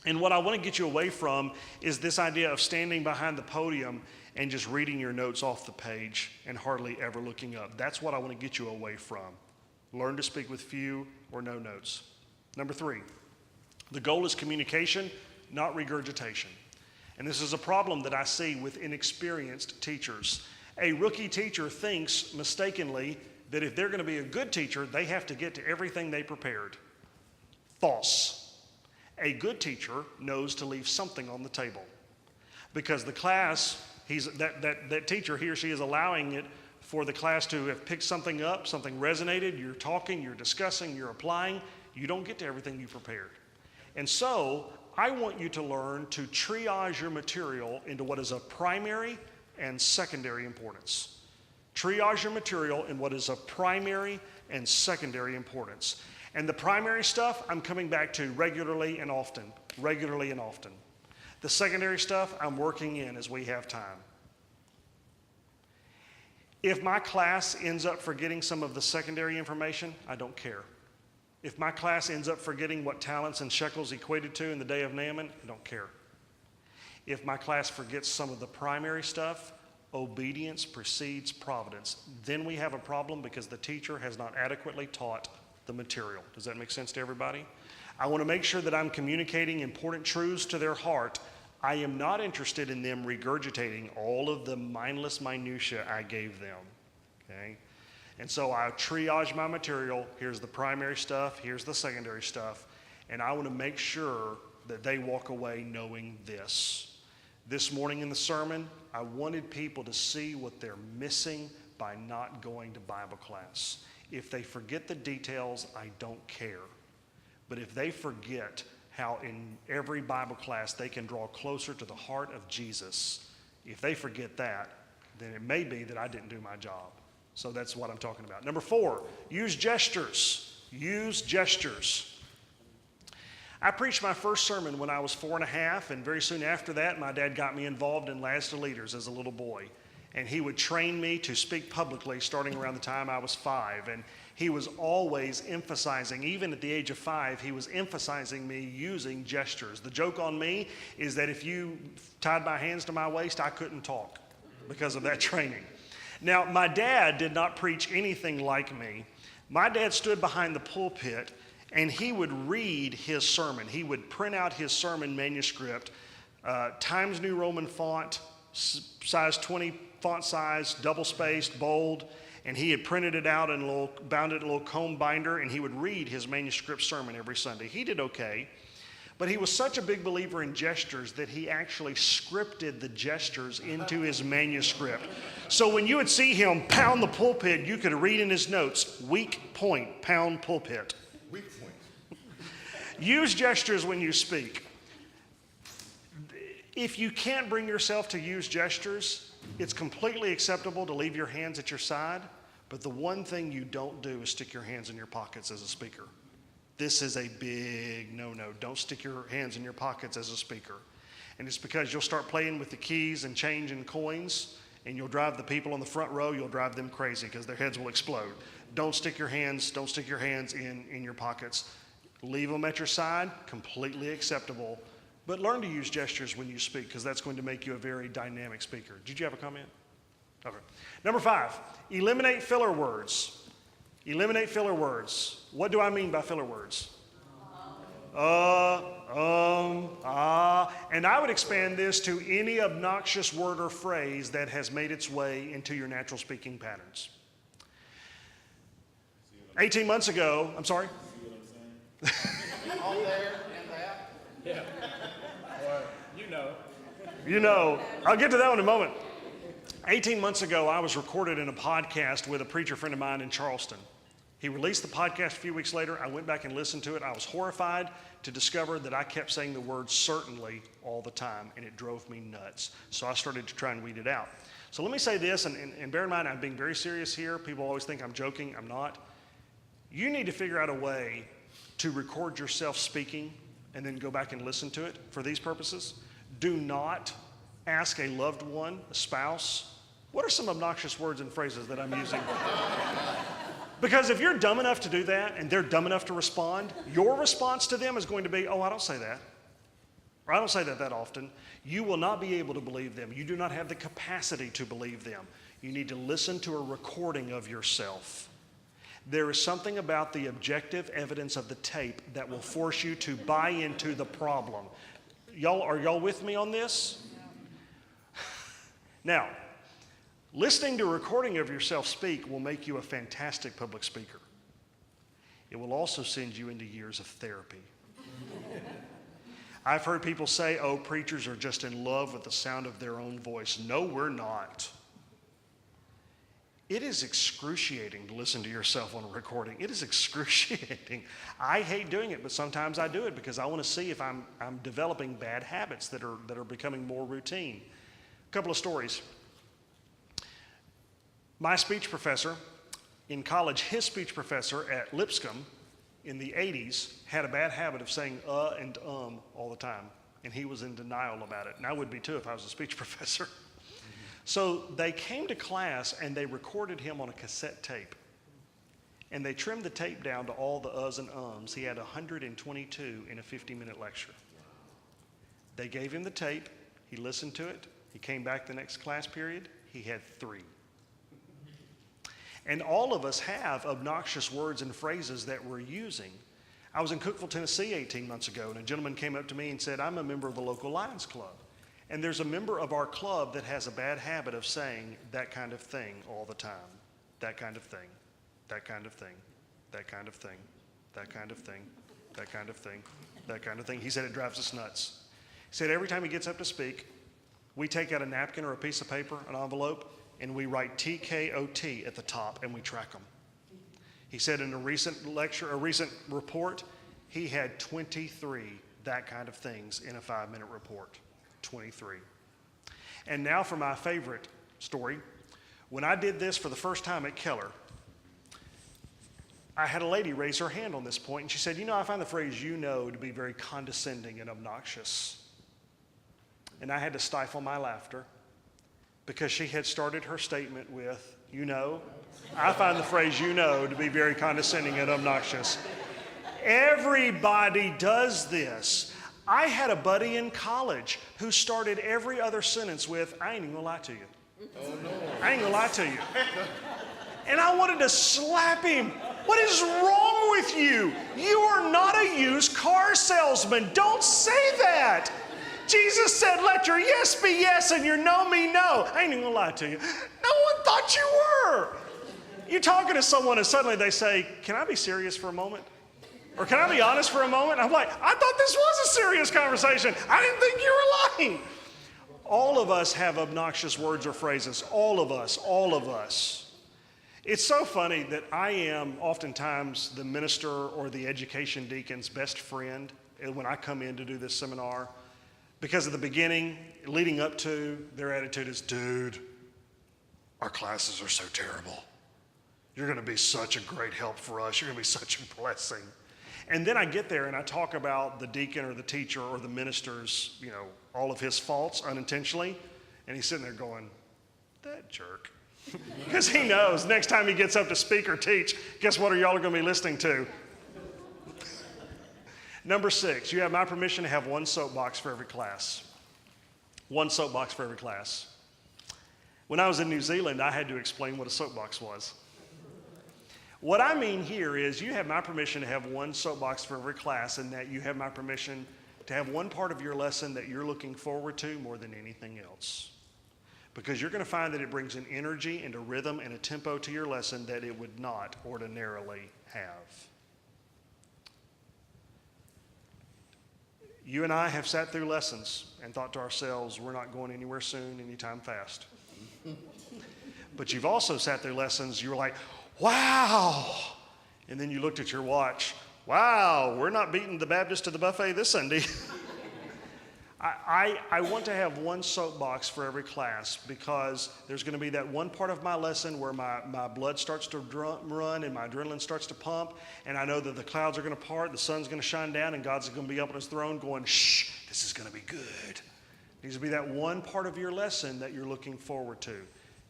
And what I want to get you away from is this idea of standing behind the podium and just reading your notes off the page and hardly ever looking up. That's what I want to get you away from. Learn to speak with few or no notes. Number three, the goal is communication, not regurgitation. And this is a problem that I see with inexperienced teachers. A rookie teacher thinks mistakenly that if they're going to be a good teacher, they have to get to everything they prepared. False. A good teacher knows to leave something on the table, because the class, that teacher, he or she is allowing it for the class to have picked something up, something resonated, you're talking, you're discussing, you're applying, you don't get to everything you prepared. And so I want you to learn to triage your material into what is of primary and secondary importance. Triage your material in what is of primary and secondary importance. And the primary stuff, I'm coming back to regularly and often. The secondary stuff, I'm working in as we have time. If my class ends up forgetting some of the secondary information, I don't care. If my class ends up forgetting what talents and shekels equated to in the day of Naaman, I don't care. If my class forgets some of the primary stuff, obedience precedes providence. Then we have a problem because the teacher has not adequately taught the material. Does that make sense to everybody? I want to make sure that I'm communicating important truths to their heart. I am not interested in them regurgitating all of the mindless minutia I gave them, okay? And so I triage my material. Here's the primary stuff, here's the secondary stuff, and I want to make sure that they walk away knowing this. This morning in the sermon, I wanted people to see what they're missing by not going to Bible class. If they forget the details, I don't care. But if they forget how in every Bible class they can draw closer to the heart of Jesus, if they forget that, then it may be that I didn't do my job. So that's what I'm talking about. Number 4, use gestures. Use gestures. I preached my first sermon when I was 4.5, and very soon after that, my dad got me involved in Lads to Leaders as a little boy. And he would train me to speak publicly starting around the time I was 5. And he was always emphasizing, even at the age of 5, he was emphasizing me using gestures. The joke on me is that if you tied my hands to my waist, I couldn't talk because of that training. Now, my dad did not preach anything like me. My dad stood behind the pulpit and he would read his sermon. He would print out his sermon manuscript, Times New Roman font, size 20 font size, double-spaced, bold, and he had printed it out and bound it in a little comb binder, and he would read his manuscript sermon every Sunday. He did okay, but he was such a big believer in gestures that he actually scripted the gestures into his manuscript. So when you would see him pound the pulpit, you could read in his notes, weak point, pound pulpit. Weak point. Use gestures when you speak. If you can't bring yourself to use gestures, it's completely acceptable to leave your hands at your side, but the one thing you don't do is stick your hands in your pockets as a speaker. This is a big no-no. Don't stick your hands in your pockets as a speaker. And it's because you'll start playing with the keys and change and coins, and you'll drive the people on the front row, you'll drive them crazy because their heads will explode. Don't stick your hands in your pockets. Leave them at your side, completely acceptable. But learn to use gestures when you speak because that's going to make you a very dynamic speaker. Did you have a comment? Okay. Number 5, eliminate filler words. Eliminate filler words. What do I mean by filler words? And I would expand this to any obnoxious word or phrase that has made its way into your natural speaking patterns. 18 months ago, I'm sorry? All there and that. Yeah. Or, you know. You know, I'll get to that in a moment. 18 months ago, I was recorded in a podcast with a preacher friend of mine in Charleston. He released the podcast a few weeks later. I went back and listened to it. I was horrified to discover that I kept saying the word certainly all the time, and it drove me nuts. So I started to try and weed it out. So let me say this, and bear in mind, I'm being very serious here. People always think I'm joking. I'm not. You need to figure out a way to record yourself speaking and then go back and listen to it for these purposes. Do not ask a loved one, a spouse, what are some obnoxious words and phrases that I'm using? Because if you're dumb enough to do that and they're dumb enough to respond, your response to them is going to be, oh, I don't say that. Or I don't say that often. You will not be able to believe them. You do not have the capacity to believe them. You need to listen to a recording of yourself. There is something about the objective evidence of the tape that will force you to buy into the problem. Are y'all with me on this? Now, listening to a recording of yourself speak will make you a fantastic public speaker. It will also send you into years of therapy. I've heard people say, oh, preachers are just in love with the sound of their own voice. No, we're not. It is excruciating to listen to yourself on a recording. It is excruciating. I hate doing it, but sometimes I do it because I want to see if I'm developing bad habits that are becoming more routine. A couple of stories. My speech professor in college, his speech professor at Lipscomb in the 80s had a bad habit of saying and all the time, and he was in denial about it. And I would be too if I was a speech professor. So they came to class and they recorded him on a cassette tape. And they trimmed the tape down to all the uhs and ums. He had 122 in a 50-minute lecture. They gave him the tape. He listened to it. He came back the next class period. He had 3. And all of us have obnoxious words and phrases that we're using. I was in Cookeville, Tennessee 18 months ago, and a gentleman came up to me and said, I'm a member of the local Lions Club. And there's a member of our club that has a bad habit of saying that kind of thing all the time. That kind of thing, that kind of thing, that kind of thing, that kind of thing, that kind of thing, that kind of thing. He said it drives us nuts. He said every time he gets up to speak, we take out a napkin or a piece of paper, an envelope, and we write TKOT at the top and we track them. He said in a recent report, he had 23 that kind of things in a 5-minute report. 23. And now for my favorite story. When I did this for the first time at Keller, I had a lady raise her hand on this point, and she said, I find the phrase "you know" to be very condescending and obnoxious. And I had to stifle my laughter because she had started her statement with, I find the phrase "you know" to be very condescending and obnoxious. Everybody does this. I had a buddy in college who started every other sentence with, I ain't even gonna lie to you. Oh, no. I ain't gonna lie to you. And I wanted to slap him. What is wrong with you? You are not a used car salesman. Don't say that. Jesus said, let your yes be yes and your no be no. I ain't even gonna lie to you. No one thought you were. You're talking to someone and suddenly they say, can I be serious for a moment? Or can I be honest for a moment? I'm like, I thought this was a serious conversation. I didn't think you were lying. All of us have obnoxious words or phrases. All of us, all of us. It's so funny that I am oftentimes the minister or the education deacon's best friend when I come in to do this seminar. Because at the beginning, leading up to, their attitude is, dude, our classes are so terrible. You're going to be such a great help for us. You're going to be such a blessing. And then I get there and I talk about the deacon or the teacher or the minister's, all of his faults unintentionally. And he's sitting there going, that jerk. Because he knows next time he gets up to speak or teach, guess what are y'all going to be listening to? Number 6, you have my permission to have one soapbox for every class. One soapbox for every class. When I was in New Zealand, I had to explain what a soapbox was. What I mean here is you have my permission to have one soapbox for every class, and that you have my permission to have one part of your lesson that you're looking forward to more than anything else. Because you're going to find that it brings an energy and a rhythm and a tempo to your lesson that it would not ordinarily have. You and I have sat through lessons and thought to ourselves, we're not going anywhere soon, anytime fast. But you've also sat through lessons, you were like, wow. And then you looked at your watch. Wow, we're not beating the Baptist to the buffet this Sunday. I want to have one soapbox for every class because there's going to be that one part of my lesson where my blood starts to run and my adrenaline starts to pump, and I know that the clouds are going to part, the sun's going to shine down, and God's going to be up on his throne going, shh, this is going to be good. It needs to be that one part of your lesson that you're looking forward to.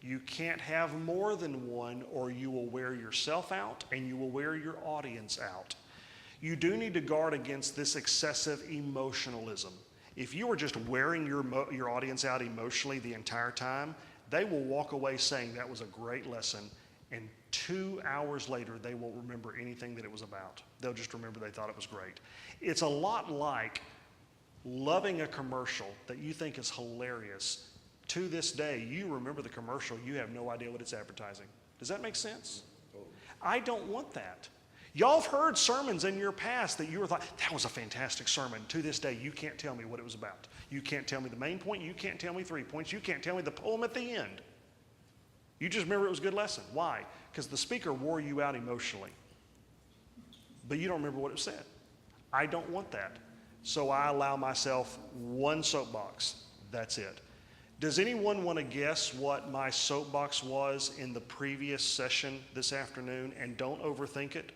You can't have more than one or you will wear yourself out and you will wear your audience out. You do need to guard against this excessive emotionalism. If you are just wearing your audience out emotionally the entire time, they will walk away saying that was a great lesson, and 2 hours later they won't remember anything that it was about. They'll just remember they thought it was great. It's a lot like loving a commercial that you think is hilarious. To this day, you remember the commercial, you have no idea what it's advertising. Does that make sense? I don't want that. Y'all have heard sermons in your past that you were like, that was a fantastic sermon. To this day, you can't tell me what it was about. You can't tell me the main point. You can't tell me 3 points. You can't tell me the poem at the end. You just remember it was a good lesson. Why? Because the speaker wore you out emotionally. But you don't remember what it said. I don't want that. So I allow myself one soapbox. That's it. Does anyone want to guess what my soapbox was in the previous session this afternoon? And don't overthink it.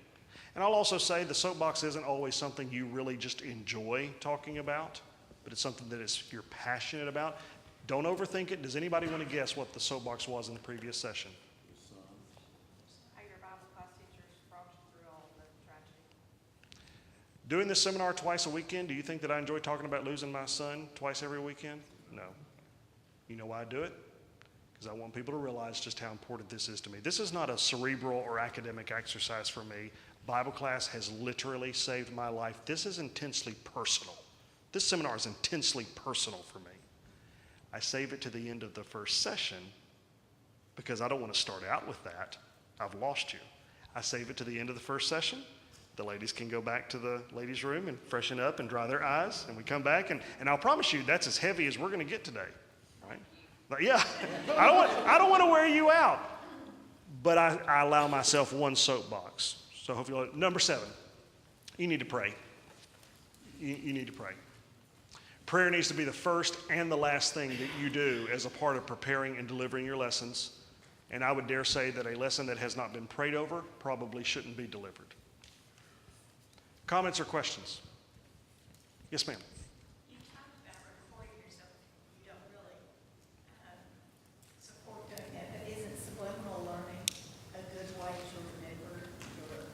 And I'll also say the soapbox isn't always something you really just enjoy talking about, but it's something that you're passionate about. Don't overthink it. Does anybody want to guess what the soapbox was in the previous session? How your Bible class teachers brought you through all the tragedy. Doing this seminar twice a weekend, do you think that I enjoy talking about losing my son twice every weekend? No. You know why I do it? Because I want people to realize just how important this is to me. This is not a cerebral or academic exercise for me. Bible class has literally saved my life. This is intensely personal. This seminar is intensely personal for me. I save it to the end of the first session because I don't want to start out with that. I've lost you. I save it to the end of the first session. The ladies can go back to the ladies' room and freshen up and dry their eyes, and we come back, and I'll promise you that's as heavy as we're going to get today, right? But yeah, I don't want to wear you out, but I allow myself one soapbox. So hopefully, number 7, you need to pray. You need to pray. Prayer needs to be the first and the last thing that you do as a part of preparing and delivering your lessons. And I would dare say that a lesson that has not been prayed over probably shouldn't be delivered. Comments or questions? Yes, ma'am. You talked about recording yourself. You don't really support doing that, but isn't subliminal learning a good way to remember your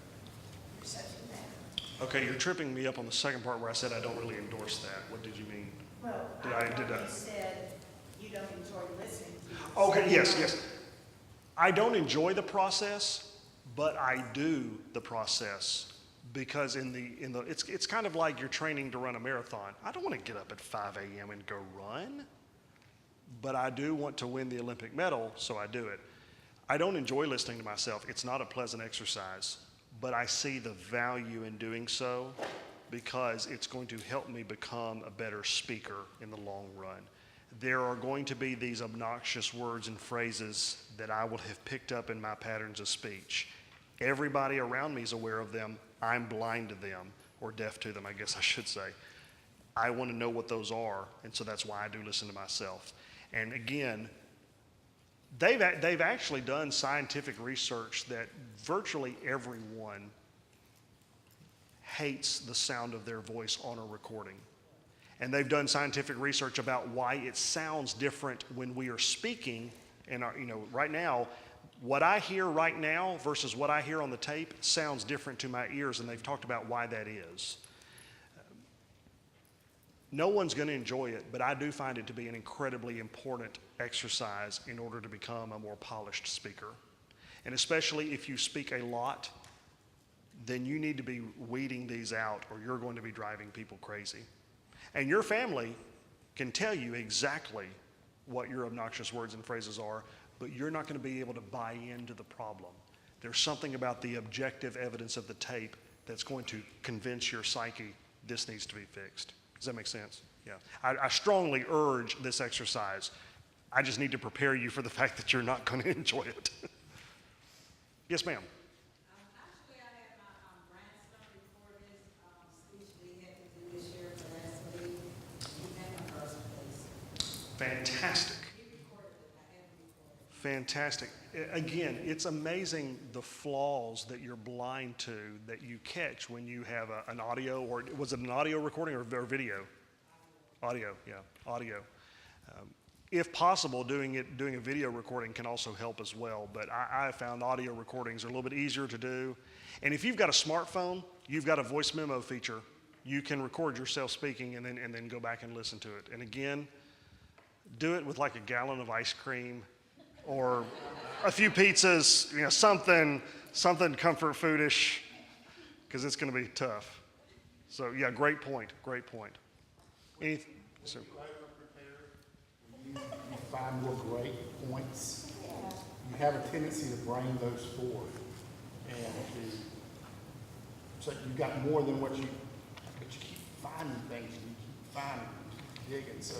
subject matter? Okay, you're tripping me up on the second part where I said I don't really endorse that. What did you mean? Well, Did I I- did I- you said you don't enjoy listening to yourself. Okay, yes. I don't enjoy the process, but I do the process because it's kind of like you're training to run a marathon. I don't want to get up at 5 a.m. and go run, but I do want to win the Olympic medal, so I do it. I don't enjoy listening to myself. It's not a pleasant exercise, but I see the value in doing so because it's going to help me become a better speaker in the long run. There are going to be these obnoxious words and phrases that I will have picked up in my patterns of speech. Everybody around me is aware of them. I'm blind to them, or deaf to them, I guess I should say. I want to know what those are, and so that's why I do listen to myself. And again, they've actually done scientific research that virtually everyone hates the sound of their voice on a recording. And they've done scientific research about why it sounds different when we are speaking. And right now, what I hear right now versus what I hear on the tape sounds different to my ears, and they've talked about why that is. No one's going to enjoy it, but I do find it to be an incredibly important exercise in order to become a more polished speaker. And especially if you speak a lot, then you need to be weeding these out, or you're going to be driving people crazy. And your family can tell you exactly what your obnoxious words and phrases are, but you're not going to be able to buy into the problem. There's something about the objective evidence of the tape that's going to convince your psyche this needs to be fixed. Does that make sense? Yeah. I strongly urge this exercise. I just need to prepare you for the fact that you're not going to enjoy it. Yes, ma'am. Actually, I had my grandson record his speech we had to do this year for last week. He came my first place. Fantastic. He recorded it. I had him record it. Fantastic. Again, it's amazing the flaws that you're blind to that you catch when you have an audio, or was it an audio recording or video? Audio, yeah, audio. If possible, doing a video recording can also help as well, but I have found audio recordings are a little bit easier to do. And if you've got a smartphone, you've got a voice memo feature. You can record yourself speaking and then go back and listen to it. And again, do it with like a gallon of ice cream or a few pizzas, something comfort foodish, because it's going to be tough. So yeah, great point. So, You find more great points. You have a tendency to bring those forward. So you've got more than but you keep finding things, and you keep finding, digging. So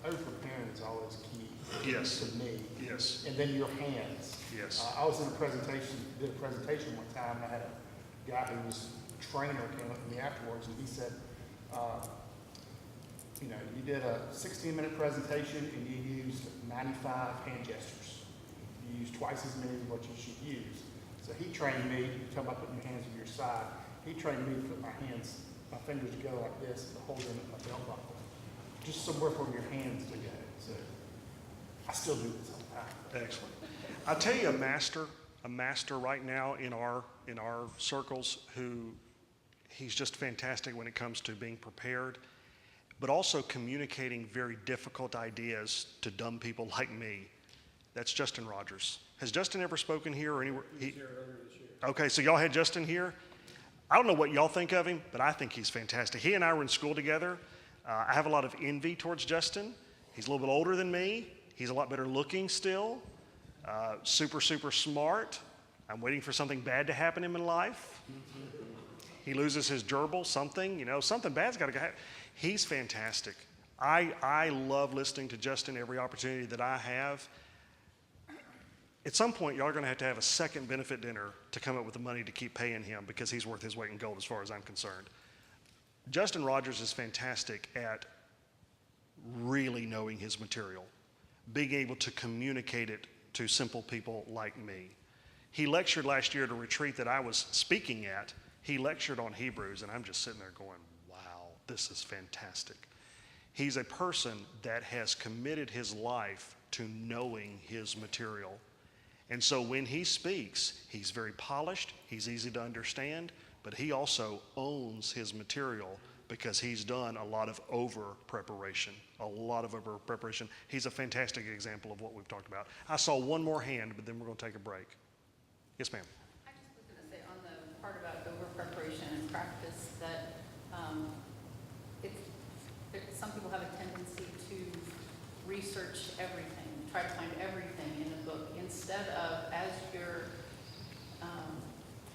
over-preparing is always key. Yes. To me. yes, And then your hands. yes. I was in did a presentation one time, and I had a guy who was a trainer came up to me afterwards, and he said, you did a 16-minute presentation and you used 95 hand gestures. You used twice as many as what you should use. So he trained me, you talk about putting your hands on your side, he trained me to put my fingers to go like this, and hold them at my belt buckle. Just somewhere for your hands to go. So I still do this all the time. Excellent. I'll tell you a master right now in our circles who he's just fantastic when it comes to being prepared. but also communicating very difficult ideas to dumb people like me. That's Justin Rogers. Has Justin ever spoken here or anywhere? He was here earlier this year. Okay, so y'all had Justin here. I don't know what y'all think of him, but I think he's fantastic. He and I were in school together. I have a lot of envy towards Justin. He's a little bit older than me. He's a lot better looking still. Super, super smart. I'm waiting for something bad to happen to him in life. He loses his gerbil, something, something bad's got to happen. He's fantastic. I love listening to Justin every opportunity that I have. At some point, y'all are going to have a second benefit dinner to come up with the money to keep paying him because he's worth his weight in gold as far as I'm concerned. Justin Rogers is fantastic at really knowing his material, being able to communicate it to simple people like me. He lectured last year at a retreat that I was speaking at. He lectured on Hebrews, and I'm just sitting there going, wow, this is fantastic. He's a person that has committed his life to knowing his material. And so when he speaks, he's very polished, he's easy to understand, but he also owns his material because he's done a lot of over-preparation, He's a fantastic example of what we've talked about. I saw one more hand, but then we're going to take a break. Yes, ma'am. I just was going to say on the part about over preparation and practice that some people have a tendency to research everything, try to find everything in a book instead of as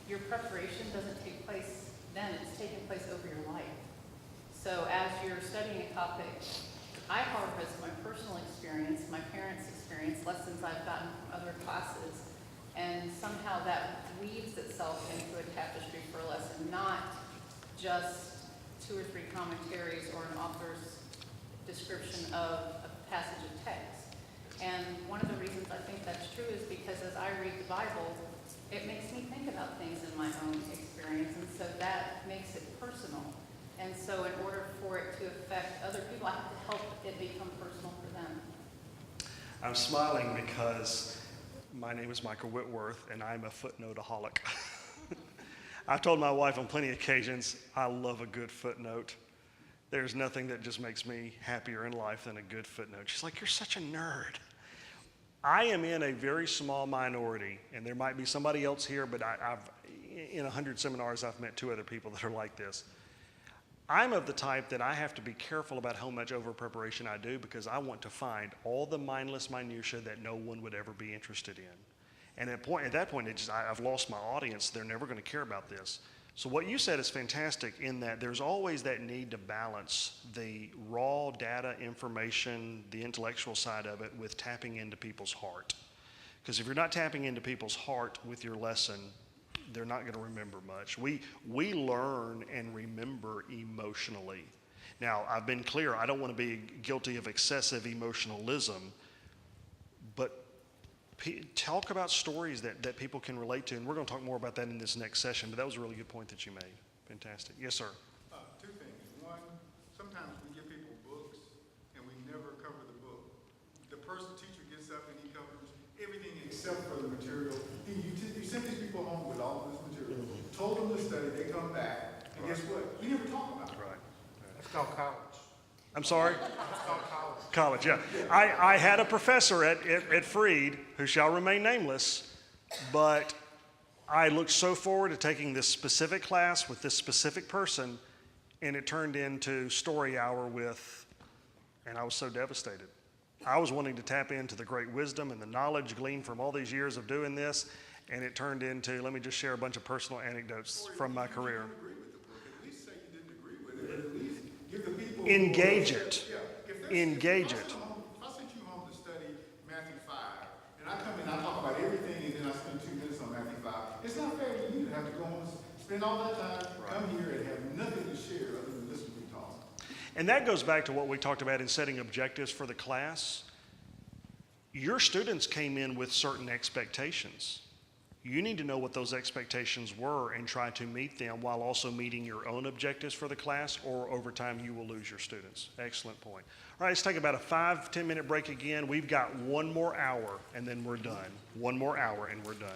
your preparation doesn't take place then, it's taking place over your life. So as you're studying a topic, I harvest my personal experience, my parents' experience, lessons I've gotten from other classes, and somehow that weaves itself into a tapestry for a lesson, not just 2 or 3 commentaries or an author's description of a passage of text. And one of the reasons I think that's true is because as I read the Bible, it makes me think about things in my own experience, and so that makes it personal. And so in order for it to affect other people, I have to help it become personal for them. I'm smiling because my name is Michael Whitworth, and I'm a footnoteaholic. I've told my wife on plenty of occasions, I love a good footnote. There's nothing that just makes me happier in life than a good footnote. She's like, you're such a nerd. I am in a very small minority, and there might be somebody else here, but in 100 seminars, I've met 2 other people that are like this. I'm of the type that I have to be careful about how much over-preparation I do because I want to find all the mindless minutia that no one would ever be interested in. And at that point, I've lost my audience. They're never going to care about this. So what you said is fantastic in that there's always that need to balance the raw data information, the intellectual side of it, with tapping into people's heart. Because if you're not tapping into people's heart with your lesson, they're not going to remember much. We learn and remember emotionally. Now, I've been clear, I don't want to be guilty of excessive emotionalism, but talk about stories that people can relate to, and we're going to talk more about that in this next session, but that was a really good point that you made. Fantastic. Yes, sir. 2 things. One, sometimes we give people books and we never cover the book. The teacher gets up and he covers everything except for the material. You send these people home with all of this material, told them to study, they come back, and guess what? We never talk about it. Right. That's called college. I'm sorry? That's called college. College, yeah. I had a professor at Freed, who shall remain nameless, but I looked so forward to taking this specific class with this specific person, and it turned into story hour and I was so devastated. I was wanting to tap into the great wisdom and the knowledge gleaned from all these years of doing this, and it turned into, let me just share a bunch of personal anecdotes from my career. If you don't agree with the book, at least say you didn't agree with it, but at least give the people Engage it. Yeah. Engage it. If I sent you home to study Matthew 5, and I come in and I talk about everything, and then I spend 2 minutes on Matthew 5, it's not fair to you to have to go home and spend all that time, come here and have nothing to share other than listen to me talk. And that goes back to what we talked about in setting objectives for the class. Your students came in with certain expectations. You need to know what those expectations were and try to meet them while also meeting your own objectives for the class, or over time you will lose your students. Excellent point. All right, let's take about a 5-10 minute break again. We've got 1 more hour and then we're done. 1 more hour and we're done.